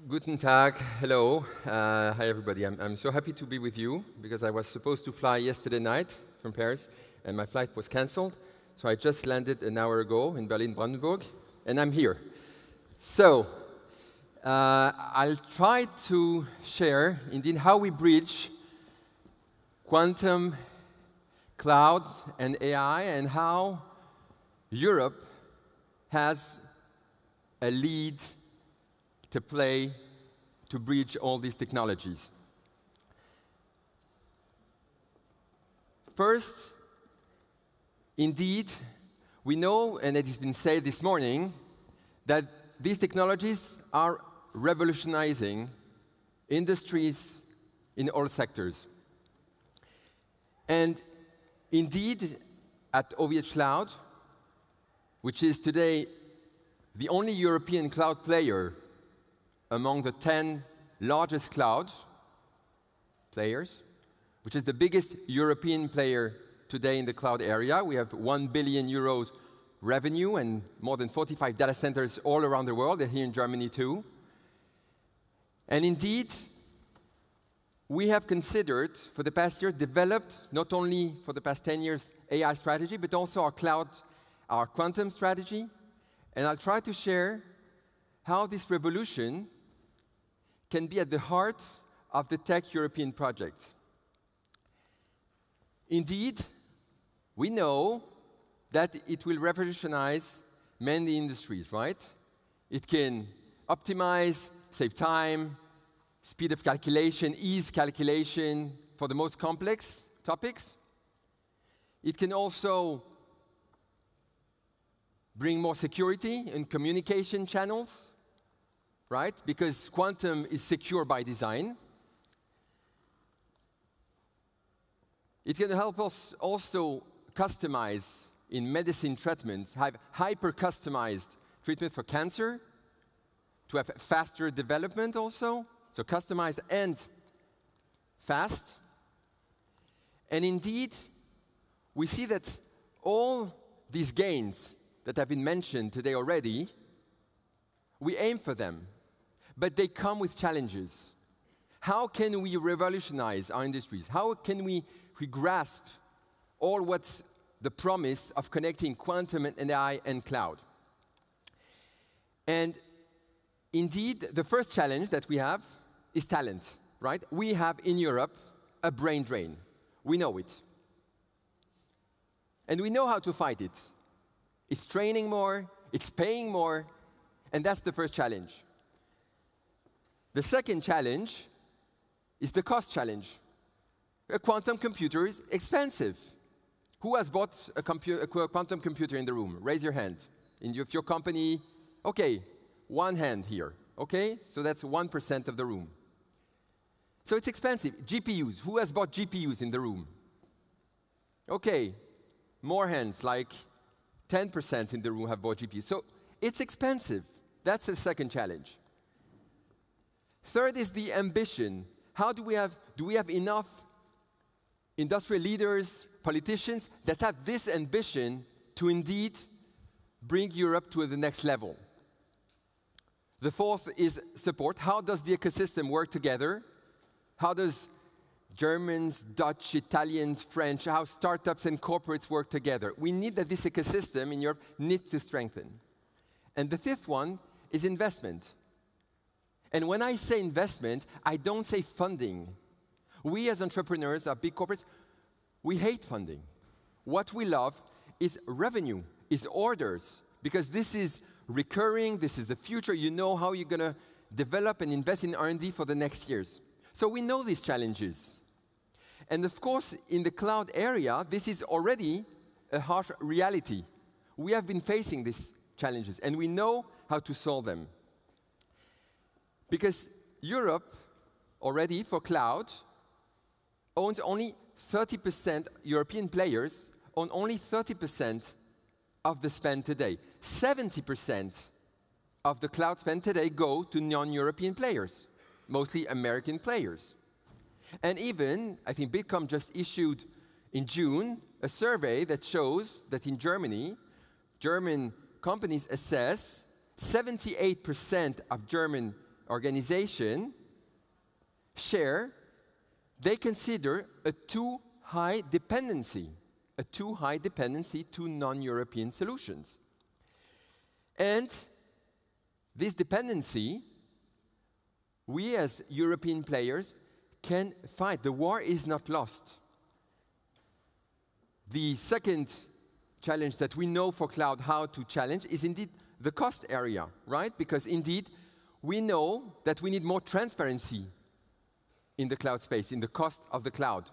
Guten Tag, hello. Hi everybody, I'm so happy to be with you because I was supposed to fly yesterday night from Paris and my flight was cancelled. So I just landed an hour ago in Berlin-Brandenburg and I'm here. So I'll try to share indeed how we bridge quantum, cloud and AI and how Europe has a lead to play to bridge all these technologies. First, indeed, we know, and it has been said this morning, that these technologies are revolutionizing industries in all sectors. And indeed, at OVHcloud, which is today the only European cloud player among the 10 largest cloud players, which is the biggest European player today in the cloud area. We have 1 billion euros revenue and more than 45 data centers all around the world. They're here in Germany too. And indeed, we have considered, for the past year, developed, not only for the past 10 years, AI strategy, but also our cloud, our quantum strategy. And I'll try to share how this revolution can be at the heart of the Tech European project. Indeed, we know that it will revolutionize many industries, right? It can optimize, save time, speed of calculation, ease calculation for the most complex topics. It can also bring more security in communication channels, right? Because quantum is secure by design. It can help us also customize in medicine treatments, have hyper-customized treatment for cancer, to have faster development also, so customized and fast. And indeed, we see that all these gains that have been mentioned today already, we aim for them, but they come with challenges. How can we revolutionize our industries? How can we grasp all what's the promise of connecting quantum and AI and cloud? And indeed, the first challenge that we have is talent, right? We have in Europe a brain drain. We know it. And we know how to fight it. It's training more, it's paying more, and that's the first challenge. The second challenge is the cost challenge. A quantum computer is expensive. Who has bought a quantum computer in the room? Raise your hand. In your company, okay, one hand here, okay? So that's 1% of the room. So it's expensive. GPUs, who has bought GPUs in the room? Okay, more hands, like 10% in the room have bought GPUs. So it's expensive. That's the second challenge. Third is the ambition. How do we have enough industrial leaders, politicians that have this ambition to indeed bring Europe to the next level? The fourth is support. How does the ecosystem work together? How does Germans, Dutch, Italians, French, how startups and corporates work together? We need that this ecosystem in Europe needs to strengthen. And the fifth one is investment. And when I say investment, I don't say funding. We as entrepreneurs, our big corporates, we hate funding. What we love is revenue, is orders, because this is recurring, this is the future. You know how you're going to develop and invest in R&D for the next years. So we know these challenges. And of course, in the cloud area, this is already a harsh reality. We have been facing these challenges, and we know how to solve them. Because Europe, already for cloud, owns only 30%, European players own only 30% of the spend today. 70% of the cloud spend today go to non-European players, mostly American players. And even, I think Bitkom just issued in June a survey that shows that in Germany, German companies assess 78% of German organization share, they consider a too high dependency to non-European solutions. And this dependency, we as European players can fight. The war is not lost. The second challenge that we know for cloud how to challenge is indeed the cost area, right? Because indeed, we know that we need more transparency in the cloud space, in the cost of the cloud.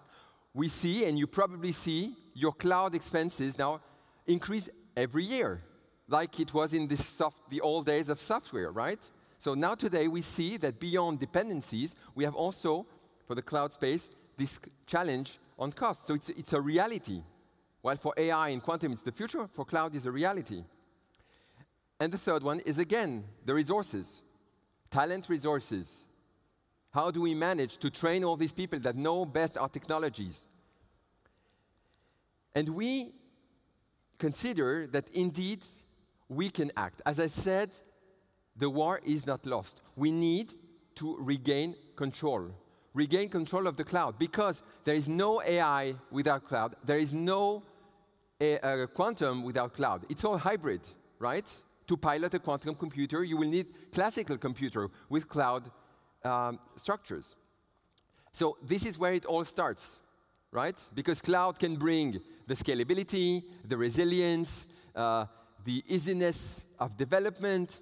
We see, and you probably see, your cloud expenses now increase every year, like it was in the old days of software, right? So now today we see that beyond dependencies, we have also, for the cloud space, this challenge on cost. So it's a reality. While for AI and quantum it's the future, for cloud is a reality. And the third one is, again, the resources, talent resources. How do we manage to train all these people that know best our technologies? And we consider that indeed we can act. As I said, the war is not lost. We need to regain control of the cloud, because there is no AI without cloud. There is no quantum without cloud. It's all hybrid, right? To pilot a quantum computer, you will need classical computer with cloud structures. So this is where it all starts, right? Because cloud can bring the scalability, the resilience, the easiness of development,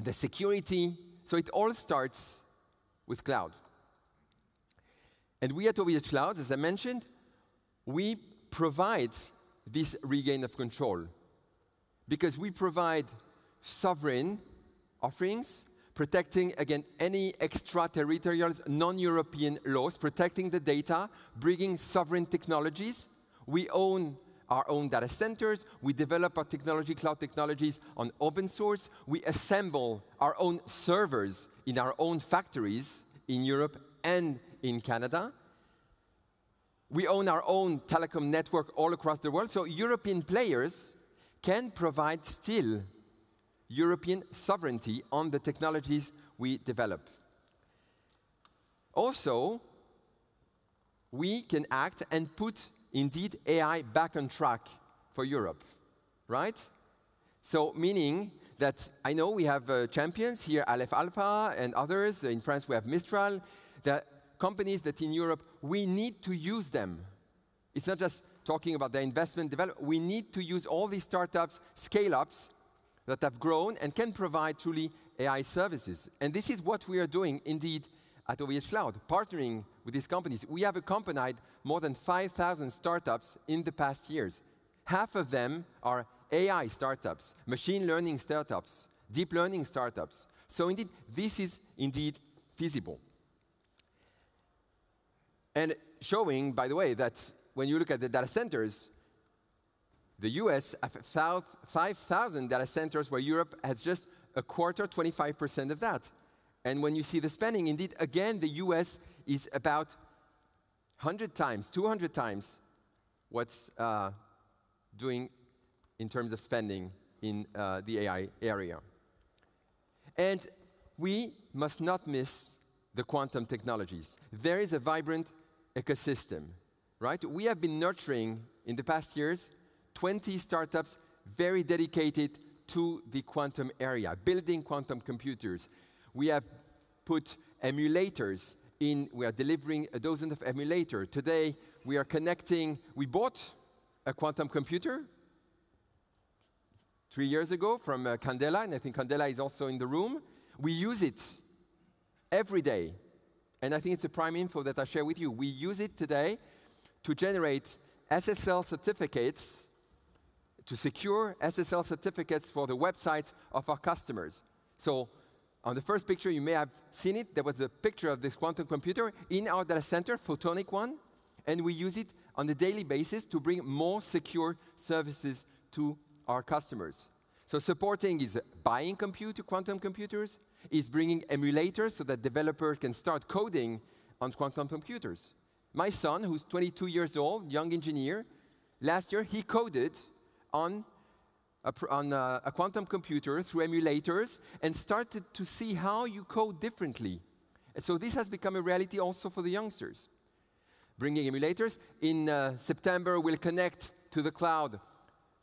the security. So it all starts with cloud. And we at OVHcloud, as I mentioned, we provide this regain of control because we provide sovereign offerings, protecting against any extraterritorial, non-European laws, protecting the data, bringing sovereign technologies. We own our own data centers. We develop our technology, cloud technologies, on open source. We assemble our own servers in our own factories in Europe and in Canada. We own our own telecom network all across the world. So European players can provide still European sovereignty on the technologies we develop. Also, we can act and put, indeed, AI back on track for Europe, right? So meaning that I know we have champions here, Aleph Alpha and others. In France, we have Mistral. The companies that in Europe, we need to use them. It's not just talking about the investment development. We need to use all these startups, scale-ups, that have grown and can provide truly AI services. And this is what we are doing, indeed, at OVHcloud, partnering with these companies. We have accompanied more than 5,000 startups in the past years. Half of them are AI startups, machine learning startups, deep learning startups. So indeed, this is indeed feasible. And showing, by the way, that when you look at the data centers, the US have 5,000 data centers where Europe has just a quarter, 25% of that. And when you see the spending, indeed, again, the US is about 100 times, 200 times what's doing in terms of spending in the AI area. And we must not miss the quantum technologies. There is a vibrant ecosystem, right? We have been nurturing, in the past years, 20 startups very dedicated to the quantum area, building quantum computers. We have put emulators in. We are delivering a dozen of emulators. Today, we are connecting. We bought a quantum computer 3 years ago from Candela, and I think Candela is also in the room. We use it every day. And I think it's a prime info that I share with you. We use it today to generate SSL certificates, to secure SSL certificates for the websites of our customers. So on the first picture, you may have seen it. There was a picture of this quantum computer in our data center, photonic one, and we use it on a daily basis to bring more secure services to our customers. So supporting is buying quantum computers, is bringing emulators so that developers can start coding on quantum computers. My son, who's 22 years old, young engineer, last year he coded on a quantum computer through emulators and started to see how you code differently. And so this has become a reality also for the youngsters. Bringing emulators. In September, we'll connect to the cloud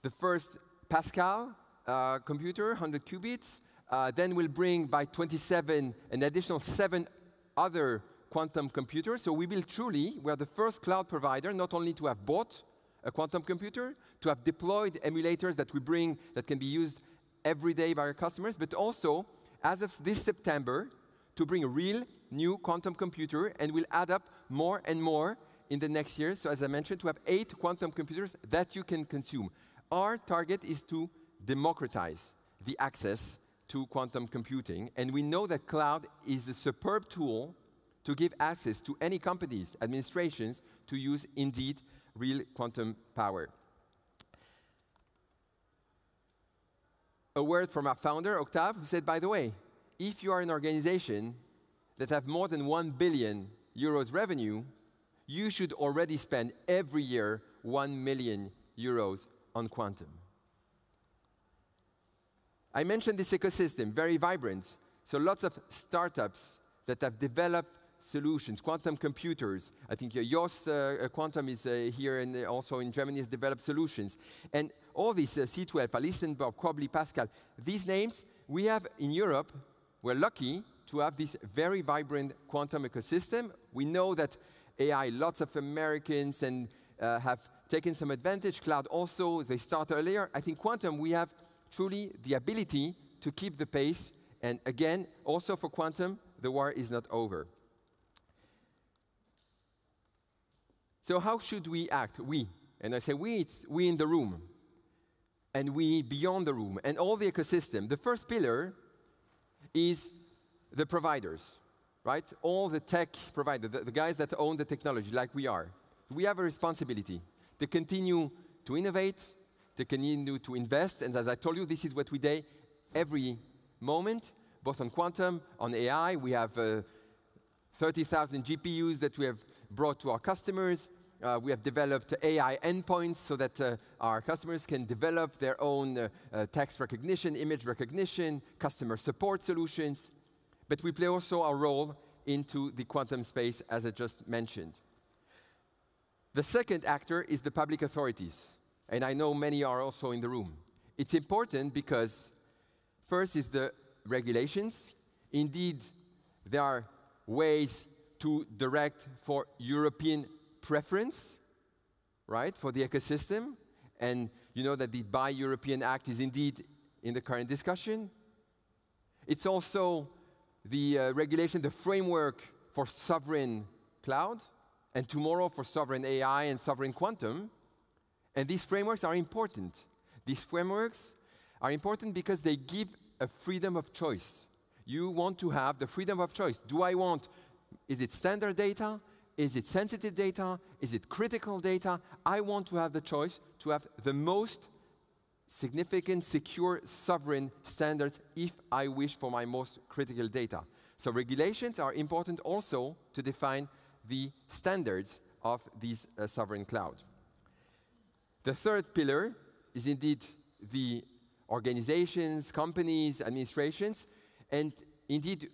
the first Pascal computer, 100 qubits. Then we'll bring, by 27, an additional 7 other quantum computers. So we are the first cloud provider not only to have bought a quantum computer, to have deployed emulators that we bring that can be used every day by our customers, but also, as of this September, to bring a real new quantum computer, and we'll add up more and more in the next year. So as I mentioned, to have 8 quantum computers that you can consume. Our target is to democratize the access to quantum computing, and we know that cloud is a superb tool to give access to any companies, administrations, to use indeed real quantum power. A word from our founder, Octave, who said, by the way, if you are an organization that have more than 1 billion euros revenue, you should already spend every year 1 million euros on quantum. I mentioned this ecosystem, very vibrant. So lots of startups that have developed solutions, quantum computers. I think JOS Quantum is here and also in Germany has developed solutions. And all these C12, Alicenberg, Quobly, Pascal, these names we have in Europe. We're lucky to have this very vibrant quantum ecosystem. We know that AI, lots of Americans and have taken some advantage. Cloud also, they start earlier. I think quantum, we have truly the ability to keep the pace. And again, also for quantum, the war is not over. So how should we act? We. And I say we, it's we in the room. And we beyond the room. And all the ecosystem. The first pillar is the providers, right? All the tech providers, the guys that own the technology, like we are. We have a responsibility to continue to innovate, to continue to invest. And as I told you, this is what we do every moment, both on quantum, on AI. We have 30,000 GPUs that we have brought to our customers. We have developed AI endpoints so that our customers can develop their own text recognition, image recognition, customer support solutions. But we play also our role into the quantum space, as I just mentioned. The second actor is the public authorities. And I know many are also in the room. It's important because first is the regulations. Indeed, there are ways to direct for European preference, right, for the ecosystem. And you know that the Buy European Act is indeed in the current discussion. It's also the regulation, the framework for sovereign cloud, and tomorrow for sovereign AI and sovereign quantum. And these frameworks are important. These frameworks are important because they give a freedom of choice. You want to have the freedom of choice. Is it standard data? Is it sensitive data? Is it critical data? I want to have the choice to have the most significant, secure, sovereign standards if I wish for my most critical data. So regulations are important also to define the standards of these sovereign cloud. The third pillar is indeed the organizations, companies, administrations, and indeed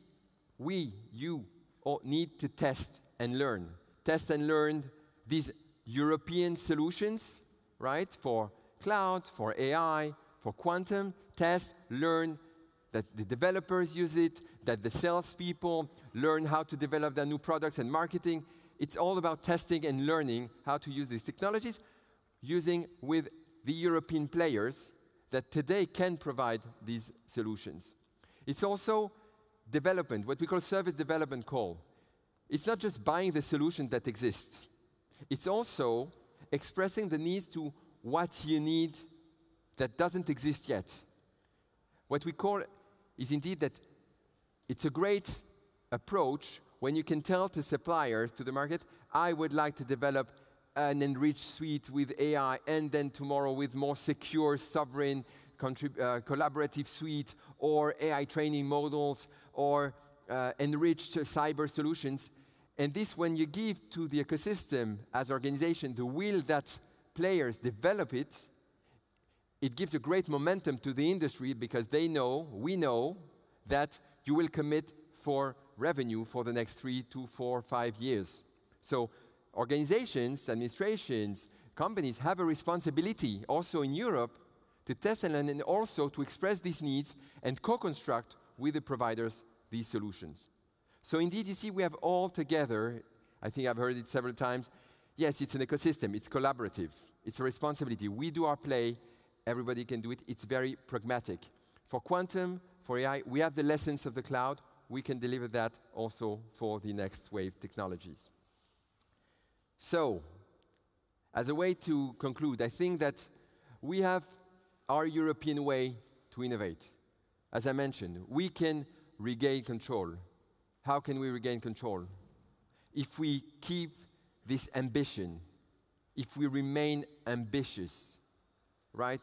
you all need to test and learn. Test and learn these European solutions, right, for cloud, for AI, for quantum. Test, learn that the developers use it, that the salespeople learn how to develop their new products and marketing. It's all about testing and learning how to use these technologies, using with the European players that today can provide these solutions. It's also development, what we call service development call. It's not just buying the solution that exists. It's also expressing the needs to what you need that doesn't exist yet. What we call is indeed that it's a great approach when you can tell to suppliers, to the market, I would like to develop an enriched suite with AI, and then tomorrow with more secure, sovereign, collaborative suite, or AI training models, or enriched cyber solutions. And this, when you give to the ecosystem as organization the will that players develop it, it gives a great momentum to the industry because they know, we know, that you will commit for revenue for the next 3 to 4, 5 years. So organizations, administrations, companies have a responsibility also in Europe to test and learn and also to express these needs and co-construct with the providers these solutions. So indeed, you see, we have all together, I think I've heard it several times, yes, it's an ecosystem, it's collaborative, it's a responsibility. We do our play, everybody can do it, it's very pragmatic. For quantum, for AI, we have the lessons of the cloud, we can deliver that also for the next wave technologies. So, as a way to conclude, I think that we have our European way to innovate. As I mentioned, we can regain control. How can we regain control? If we keep this ambition, if we remain ambitious, right?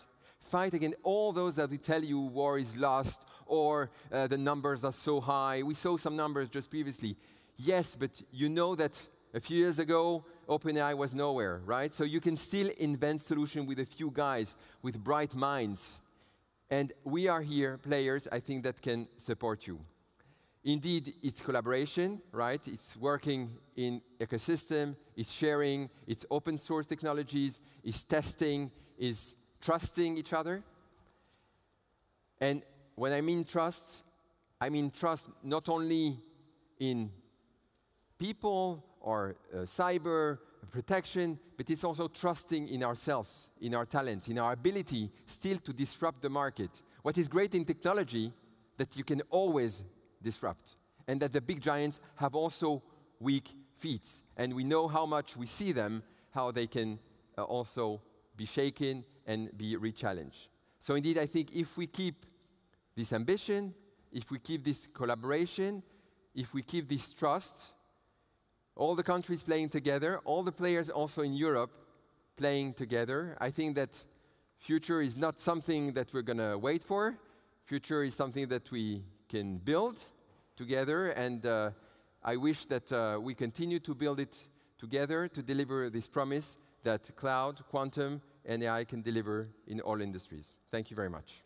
Fight against all those that will tell you war is lost or the numbers are so high. We saw some numbers just previously. Yes, but you know that a few years ago, OpenAI was nowhere, right? So you can still invent solutions with a few guys, with bright minds. And we are here, players, I think, that can support you. Indeed, it's collaboration, right? It's working in ecosystem, it's sharing, it's open source technologies, it's testing, it's trusting each other. And when I mean trust not only in people or cyber protection, but it's also trusting in ourselves, in our talents, in our ability still to disrupt the market. What is great in technology, that you can always disrupt, and that the big giants have also weak feet. And we know how much we see them, how they can also be shaken and be re-challenged. So indeed, I think if we keep this ambition, if we keep this collaboration, if we keep this trust, all the countries playing together, all the players also in Europe playing together, I think that future is not something that we're going to wait for. Future is something that we can build together, and I wish that we continue to build it together to deliver this promise that cloud, quantum, and AI can deliver in all industries. Thank you very much.